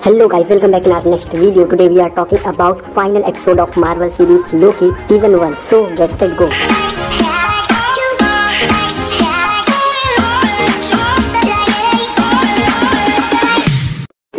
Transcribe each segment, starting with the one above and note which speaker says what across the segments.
Speaker 1: Hello guys, welcome back in our next video. Today we are talking about final episode of Marvel series Loki season 1. So get set go.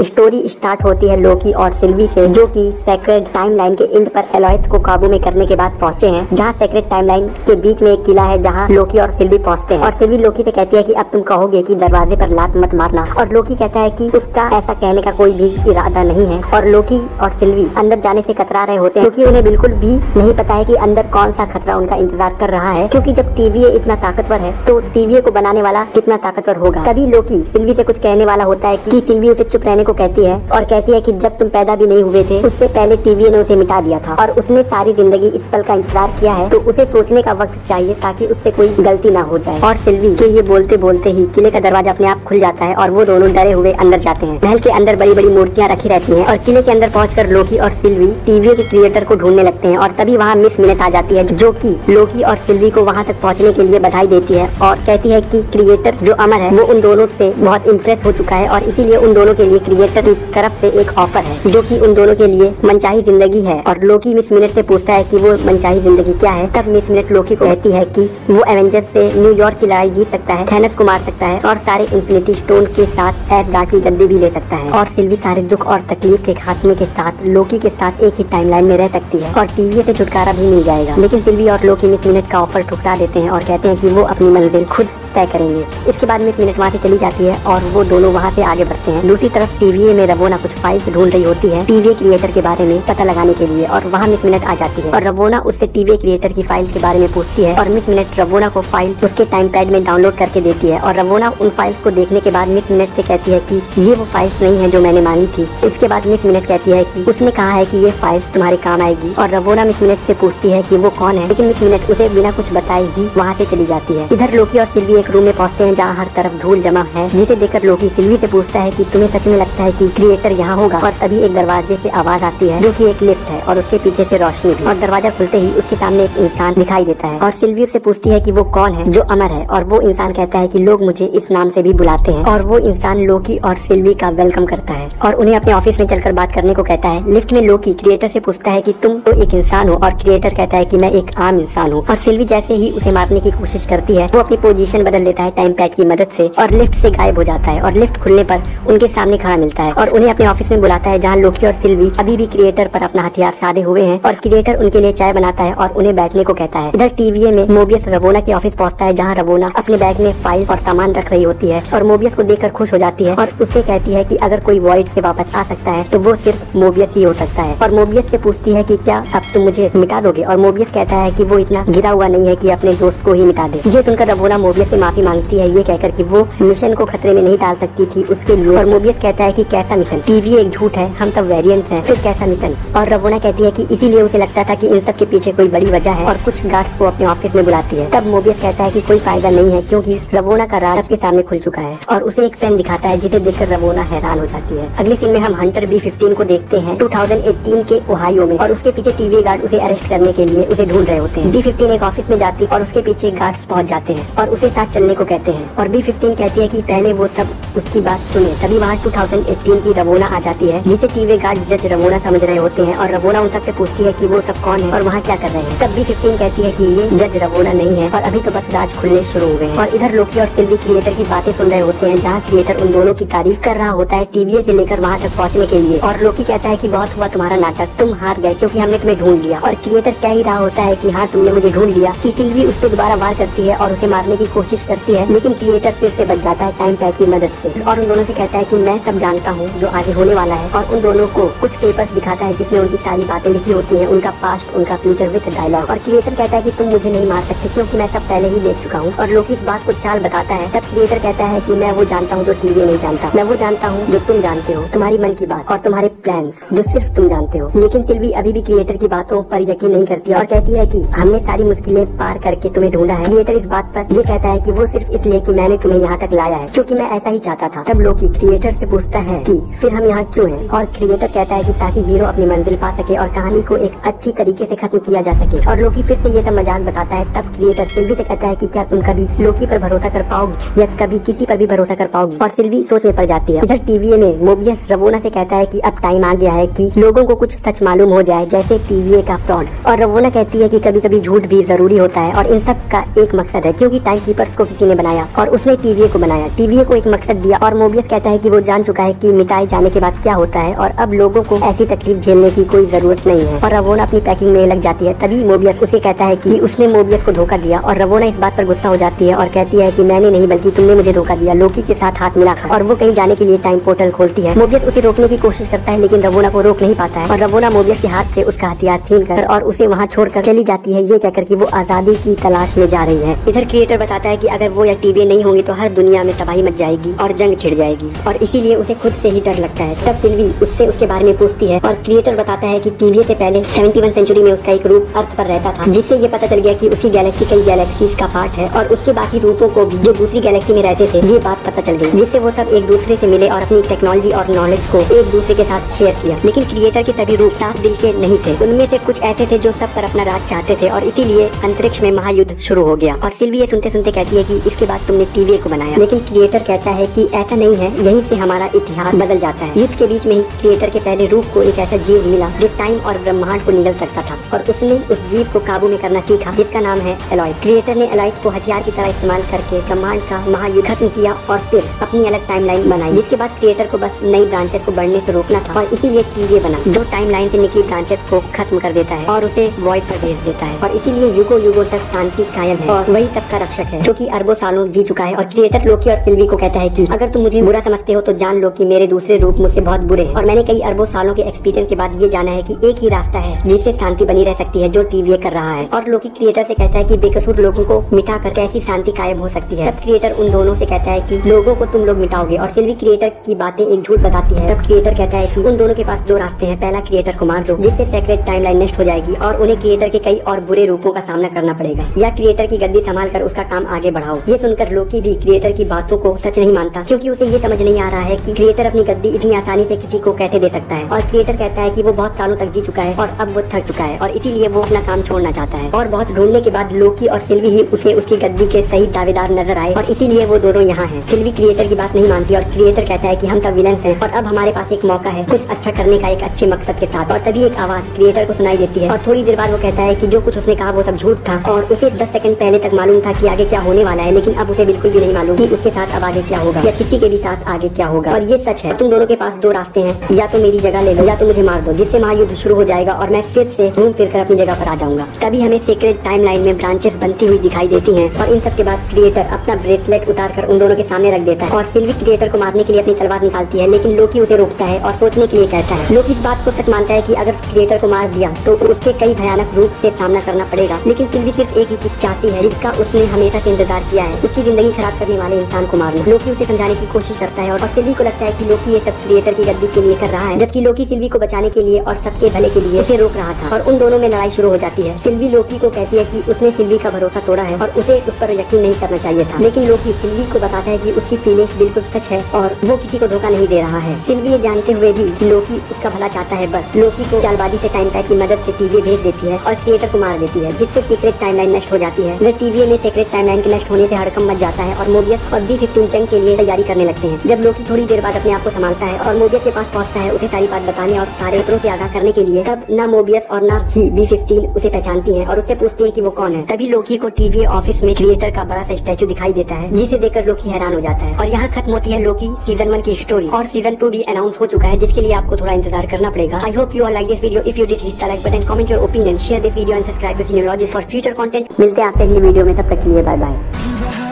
Speaker 1: Story start होती है लोकी और सिल्वी से, जो कि sacred timeline के and पर एलोयथ को काबू में करने के बाद पहुंचे हैं, जहां सेक्रेड टाइमलाइन के बीच में एक किला है जहां लोकी और सिल्वी पहुंचते हैं। और सिल्वी लोकी से कहती है कि अब तुम कहोगे कि दरवाजे पर लात मत मारना, और लोकी कहता है कि उसका ऐसा कहने का कोई भी इरादा नहीं है। और लोकी और सिल्वी अंदर जाने से कतरा रहे होते हैं, क्योंकि उन्हें बिल्कुल भी नहीं पता है कि अंदर कौन सा खतरा उनका इंतजार कर रहा है, क्योंकि जब टीवीए इतना ताकतवर है तो टीवीए को बनाने वाला कितना ताकतवर होगा। तभी लोकी सिल्वी से कुछ कहने वाला होता है कि सिल्वी उसे चुप रहने को कहती है और कहती है कि जब तुम पैदा भी नहीं हुए थे उससे पहले टीवीए ने उसे मिटा दिया था और उसने सारी जिंदगी इस पल का इंतजार किया है, तो उसे सोचने का वक्त चाहिए ताकि उससे कोई गलती ना हो जाए। और सिल्वी के ये बोलते बोलते ही किले का दरवाजा अपने आप खुल जाता है और वो दोनों डरे हुए अंदर जाते हैं। महल के अंदर बड़ी बड़ी मूर्तियां रखी रहती हैं और किले के अंदर पहुंचकर लोकी और सिल्वी टीवीए के क्रिएटर को ढूंढने लगते हैं। और तभी वहाँ मिस मिनट आ जाती है, जो कि लोकी और सिल्वी को वहाँ तक पहुँचने के लिए बधाई देती है और कहती है कि क्रिएटर जो अमर है वो उन दोनों से बहुत इम्प्रेस हो चुका है और इसीलिए उन दोनों के लिए क्रिएटर की तरफ से एक ऑफर है जो कि उन दोनों के लिए मनचाही जिंदगी है। और लोकी मिस मिनट से पूछता है कि वो मनचाही जिंदगी क्या है। तब मिस मिनट लोकी को कहती है कि वो एवेंजर्स से न्यूयॉर्क की लड़ाई जीत सकता है, थैनोस को मार सकता है और सारे इन्फिनिटी स्टोन के साथ एसगार्ड की गद्दी भी ले सकता है। और सिल्वी सारे दुख और तकलीफ के खात्मे के साथ लोकी के साथ एक ही टाइमलाइन में रह सकती है और टीवीए से छुटकारा भी मिल जाएगा। लेकिन सिल्वी और लोकी मिस मिनट का ऑफर ठुकरा देते हैं और कहते हैं कि वो अपनी मंजिल खुद तय करेंगे। इसके बाद मिस मिनट वहाँ से चली जाती है और वो दोनों वहाँ से आगे बढ़ते हैं। दूसरी तरफ टीवीए में रवोना कुछ फाइल्स ढूंढ रही होती है टीवीए क्रिएटर के बारे में पता लगाने के लिए, और वहाँ मिस मिनट आ जाती है और रवोना उससे टीवीए क्रिएटर की फाइल के बारे में पूछती है और मिस मिनट रवोना को फाइल उसके टाइम पैड में डाउनलोड करके देती है। और रवोना उन फाइल्स को देखने के बाद मिस मिनट से कहती है कि ये वो फाइल्स नहीं है जो मैंने मांगी थी। इसके बाद मिस मिनट कहती है कि उसने कहा है कि ये फाइल्स तुम्हारे काम आएगी। और रवोना मिस मिनट से पूछती है कि वो कौन है, लेकिन मिस मिनट उसे बिना कुछ बताए ही वहाँ से चली जाती है। इधर लोकी और सिल्वी एक रूम में पहुँचते हैं जहाँ हर तरफ धूल जमा है, जिसे देखकर लोकी सिल्वी से पूछता है कि तुम्हें सच में लगता है कि क्रिएटर यहाँ होगा। और तभी एक दरवाजे से आवाज आती है, जो कि एक लिफ्ट है और उसके पीछे से रोशनी भी। और दरवाजा खुलते ही उसके सामने एक इंसान दिखाई देता है और सिल्वी उससे पूछती है कि वो कौन है जो अमर है। और वो इंसान कहता है कि लोग मुझे इस नाम से भी बुलाते हैं। और वो इंसान लोकी और सिल्वी का वेलकम करता है और उन्हें अपने ऑफिस में चलकर बात करने को कहता है। लिफ्ट में लोकी क्रिएटर से पूछता है कि तुम तो एक इंसान हो, और क्रिएटर कहता है कि मैं एक आम इंसान हूँ। और सिल्वी जैसे ही उसे मारने की कोशिश करती है, वो अपनी पोजीशन बदल लेता है टाइम पैड की मदद से और लिफ्ट से गायब हो जाता है। और लिफ्ट खुलने पर उनके सामने खड़ा मिलता है और उन्हें अपने ऑफिस में बुलाता है, जहाँ लोकी और सिल्वी अभी भी क्रिएटर पर अपना हथियार साधे हुए हैं। और क्रिएटर उनके लिए चाय बनाता है और उन्हें बैठने को कहता है। इधर टीवीए में मोबियस रवोना के ऑफिस पहुंचता है, जहां रवोना अपने बैग में फाइल और सामान रख रही होती है और मोबियस को देखकर खुश हो जाती है और उससे कहती है कि अगर कोई वॉइड से वापस आ सकता है तो वो सिर्फ मोबियस ही हो सकता है। और मोबियस से पूछती है कि क्या अब तुम मुझे मिटा दोगे। और मोबियस कहता है कि वो इतना गिरा हुआ नहीं है कि अपने दोस्त को ही मिटा दे। ये सुनकर रवोना मोबियस से माफी मांगती है, ये कहकर कि वो मिशन को खतरे में नहीं डाल सकती थी उसके लिए। और मोबियस कहता है कि कैसा मिशन, टीवी एक झूठ है, हम सब वेरिएंट्स हैं, फिर कैसा मिशन। और रवोना कहती है कि इसीलिए उसे लगता था कि इन सब के पीछे कोई बड़ी वजह है और कुछ गार्ड्स को अपने ऑफिस में बुलाती है। तब मोबियस कहता है कि कोई फायदा नहीं है, क्योंकि रवोना का राज सबके सामने खुल चुका है। और उसे एक पेन दिखाता है, जिसे देखकर रवोना हैरान हो जाती है। अगली सीन में हम हंटर B-15 को देखते हैं 2018 के ओहायो में, और उसके पीछे टीवी गार्ड उसे अरेस्ट करने के लिए उसे ढूंढ रहे होते हैं। B-15 एक ऑफिस में जाती और उसके पीछे गार्ड्स पहुंच जाते हैं और उसे साथ चलने को कहते हैं। और B-15 कहती है कि पहले वो सब उसकी बात सुने। तभी वहाँ 2018 की रवोना आ जाती है, जिसे टीवी गार्ड जज रवोना समझ रहे होते हैं। और रवोना उन सबसे पूछती है कि वो सब कौन है और वहाँ क्या कर रहे हैं। तब B-15 कहती है कि ये जज रवोना नहीं है और अभी तो बस राज खुलने शुरू हुए हैं। और इधर लोकी और सिल्वी क्रिएटर की बातें सुन रहे होते हैं, जहाँ क्रिएटर उन दोनों की तारीफ कर रहा होता है टीवीए से लेकर वहाँ तक पहुँचने के लिए। और लोकी कहता है कि बहुत हुआ तुम्हारा नाटक, तुम हार गए क्योंकि हमने तुम्हें ढूंढ लिया। और क्रिएटर कह ही रहा होता है कि हाँ तुमने मुझे ढूंढ लिया। कि सिल्वी उस पर दोबारा वार करती है और उसे मारने की कोशिश करती है, लेकिन क्रिएटर फिर से बच जाता है टाइम पैड की मदद से। और उन दोनों से कहता है कि मैं सब जानता हूँ जो आगे होने वाला है। और उन दोनों को कुछ पेपर्स दिखाता है जिसमें उनकी सारी बातें लिखी होती हैं, उनका पास्ट, उनका फ्यूचर विद डायलॉग। और क्रिएटर कहता है कि तुम मुझे नहीं मार सकते क्योंकि मैं सब पहले ही देख चुका हूँ। और लोकी इस बात को चाल बताता है। तब क्रिएटर कहता है कि मैं वो जानता हूँ जो टीवी नहीं जानता, मैं वो जानता हूँ जो तुम जानते हो, तुम्हारी मन की बात और तुम्हारे प्लान्स जो सिर्फ तुम जानते हो। लेकिन सिल्वी अभी भी क्रिएटर की बातों पर यकीन नहीं करती और कहती है कि हमने सारी मुश्किलें पार करके तुम्हें ढूंढा है। क्रिएटर इस बात पर ये कहता है कि वो सिर्फ इसलिए कि मैंने तुम्हें यहाँ तक लाया है क्योंकि मैं ऐसा ही चाहता था। तब लोकी क्रिएटर से पूछता है कि फिर हम यहाँ क्यों हैं? और क्रिएटर कहता है कि ताकि हीरो अपनी मंजिल पा सके और कहानी को एक अच्छी तरीके से खत्म किया जा सके। और लोकी फिर से ये सब मजाक बताता है। तब क्रिएटर सिल्वी से कहता है कि क्या तुम कभी लोकी पर भरोसा कर पाओगी या कभी किसी पर भी भरोसा कर पाओगी? और सिल्वी सोच में पड़ जाती है। इधर टीवीए में मोबियस रवोना से कहता है कि अब टाइम आ गया है कि लोगों को कुछ सच मालूम हो जाए, जैसे टीवीए का फ्रॉड। और रवोना कहती है कि कभी कभी झूठ भी जरूरी होता है और इन सब का एक मकसद है, क्योंकि टाइम कीपर्स को किसी ने बनाया और उसने टीवीए को बनाया, टीवीए को एक मकसद दिया। और मोबियस कहता है कि वो जान चुका है कि मिटाए जाने के बाद क्या होता है और अब लोगों को ऐसी तकलीफ झेलने की कोई जरूरत नहीं है। और रवोना अपनी पैकिंग में लग जाती है। तभी मोबियस उसे कहता है कि उसने मोबियस को धोखा दिया और रवोना इस बात पर गुस्सा हो जाती है और कहती है कि मैंने नहीं बल्कि तुमने मुझे धोखा दिया, लोकी के साथ हाथ मिलाकर। और वो कहीं जाने के लिए टाइम पोर्टल खोलती है। मोबियस उसे रोकने की कोशिश करता है लेकिन रवोना को रोक नहीं पाता है और रवोना मोबियस के हाथ से उसका हथियार छीनकर और उसे वहाँ छोड़कर चली जाती है, ये कहकर कि वो आजादी की तलाश में जा रही है। इधर क्रिएटर बताता है कि अगर वो या टीवीए नहीं होंगे तो हर दुनिया में तबाही मच जाएगी और जंग छिड़ जाएगी और इसीलिए उसे खुद से ही डर लगता है। तब सिल्वी उससे उसके बारे में पूछती है और क्रिएटर बताता है कि टीवीए से पहले 71 सेंचुरी में उसका एक रूप अर्थ पर रहता था, जिससे ये पता चल गया कि उसकी गैलेक्सी कई गैलेक्सीज का पार्ट है और उसके बाकी रूपों को भी जो दूसरी गैलेक्सी में रहते थे ये बात पता चल गई, जिससे वो सब एक दूसरे से मिले और अपनी टेक्नोलॉजी और नॉलेज को एक दूसरे के साथ शेयर किया। लेकिन क्रिएटर के सभी रूप साफ दिल के नहीं थे, उनमें से कुछ ऐसे थे जो सब पर अपना राज चाहते थे और इसीलिए अंतरिक्ष में महायुद्ध शुरू हो गया। और सिल्वी ये सुनते सुनते कहती है कि इसके बाद तुमने टीवीए को बनाया, लेकिन क्रिएटर कहता है कि ऐसा नहीं है, यहीं से हमारा इतिहास बदल जाता है। युद्ध के बीच में ही क्रिएटर के पहले रूप को एक ऐसा जीव मिला जो टाइम और ब्रह्मांड को निगल सकता था और उसने उस जीव को काबू में करना सीखा, जिसका नाम है एलॉयड। क्रिएटर ने एलॉयड को हथियार की तरह इस्तेमाल करके ब्रह्मांड का महायुद्ध खत्म किया और फिर अपनी अलग टाइमलाइन बनाई, जिसके बाद क्रिएटर को बस नई ब्रांचेस को बढ़ने से रोकना था और इसीलिए टीवीए बना, जो टाइमलाइन से निकली ब्रांचेस को खत्म कर देता है और उसे वॉइड पर भेज देता है। और इसीलिए युगों युगों तक शांति कायम है और वही सबका रक्षक है, जो कि अरबों सालों जी चुका है। और क्रिएटर लोकी और सिल्वी को कहता है कि अगर तुम मुझे बुरा समझते हो तो जान लो कि मेरे दूसरे रूप मुझसे बहुत बुरे हैं और मैंने कई अरबों सालों के एक्सपीरियंस के बाद ये जाना है कि एक ही रास्ता है जिससे शांति बनी रह सकती है, जो टीवीए कर रहा है। और लोकी क्रिएटर से कहता है कि बेकसूर लोगों को मिटाकर कैसी शांति कायम हो सकती है। तब क्रिएटर उन दोनों से कहता है कि लोगों को तुम लोग मिटाओगे और सिल्वी क्रिएटर की बातें एक झूठ बताती है। तब क्रिएटर कहता है कि उन दोनों के पास दो रास्ते हैं, पहला क्रिएटर को मार दो जिससे सेक्रेट टाइमलाइन नष्ट हो जाएगी और उन्हें क्रिएटर के कई और बुरे रूपों का सामना करना पड़ेगा, या क्रिएटर की गद्दी संभाल कर उसका काम आगे बढ़ाओ। ये सुनकर लोकी भी क्रिएटर की बातों को सच नहीं मानता, क्योंकि उसे ये समझ नहीं आ रहा है कि क्रिएटर अपनी गद्दी इतनी आसानी से किसी को कैसे दे सकता है। और क्रिएटर कहता है कि वो बहुत सालों तक जी चुका है और अब वो थक चुका है और इसीलिए वो अपना काम छोड़ना चाहता है। और बहुत ढूंढने के बाद लोकी और सिल्वी ही उसे उसकी गद्दी के सही दावेदार नजर आए और इसीलिए वो दोनों यहाँ हैं। सिल्वी क्रिएटर की बात नहीं मानती और क्रिएटर कहता है कि हम सब विलन्स हैं और अब हमारे पास एक मौका है कुछ अच्छा करने का, एक अच्छे मकसद के साथ। और तभी एक आवाज क्रिएटर को सुनाई देती है और थोड़ी देर बाद वो कहता है कि जो कुछ उसने कहा वो सब झूठ था और उसे 10 सेकंड पहले तक मालूम था कि आगे क्या होने वाला है, लेकिन अब उसे बिल्कुल भी नहीं मालूम कि उसके साथ अब आगे क्या होगा या किसी के भी साथ आगे क्या होगा। और ये सच है, तुम दोनों के पास दो रास्ते हैं, या तो मेरी जगह ले लो या तो मुझे मार दो, जिससे महायुद्ध शुरू हो जाएगा और मैं फिर से घूम फिर कर अपनी जगह पर आ जाऊंगा। तभी हमें सीक्रेट टाइमलाइन में ब्रांचेस बनती हुई दिखाई देती हैं और इन सब के बाद क्रिएटर अपना ब्रेसलेट उतारकर उन दोनों के सामने रख देता है और सिल्वी क्रिएटर को मारने के लिए अपनी तलवार निकालती है, लेकिन लोकी उसे रोकता है और सोचने के लिए कहता है। लोकी इस बात को सच मानता है कि अगर क्रिएटर को मार दिया तो उसके कई भयानक रूप से सामना करना पड़ेगा, लेकिन सिल्वी सिर्फ एक ही चीज चाहती है जिसका उसने हमेशा से इंतजार किया है, उसकी जिंदगी खराब करने वाले इंसान को मारना। लोकी उसे समझाने की कोशिश करता है और सिल्वी को लगता है कि लोकी ये सब क्रिएटर की गद्दी के लिए कर रहा है, जबकि लोकी सिल्वी को बचाने के लिए और सबके भले के लिए उसे रोक रहा था। और उन दोनों में लड़ाई शुरू हो जाती है। सिल्वी लोकी को कहती है कि उसने सिल्वी का भरोसा तोड़ा है और उसे उस पर यकीन नहीं करना चाहिए था, लेकिन लोकी सिल्वी को बताता है कि उसकी फीलिंग्स बिल्कुल सच है और वो किसी को धोखा नहीं दे रहा है। सिल्वी ये जानते हुए भी कि लोकी उसका भला चाहता है, बस लोकी को चालबाजी से टाइम पैड की मदद से टीवीए भेज देती है और क्रिएटर को मार देती है, जिससे सीक्रेट टाइमलाइन नष्ट हो जाती है। टीवीए में सीक्रेट टाइमलाइन के नष्ट होने से हड़कंप मच जाता है और मोबियस और B-15 जंग के लिए तैयारी करने लगते हैं। जब लोकी थोड़ी देर बाद अपने आप को संभालता है और मोबियस के पास पहुंचता है उसे सारी बात बताने और सारे खतरों से आगाह करने के लिए, तब न मोबियस और न ही B-15 उसे पहचानती है और उससे पूछती है कि वो कौन है। तभी लोकी को टीवीए ऑफिस में क्रिएटर का बड़ा सा स्टैचू दिखाई देता है, जिसे देखकर लोकी हैरान हो जाता है। और यहाँ खत्म होती है लोकी सीजन 1 की स्टोरी और सीजन 2 भी अनाउंस हो चुका है, जिसके लिए आपको थोड़ा इंतजार करना पड़ेगा। I hope you are like this video. If you did, hit the like button, comment your opinion, share this video and subscribe to Sinologist for future content. मिलते हैं आपसे अगली वीडियो में, तब तक के लिए बाय बाय।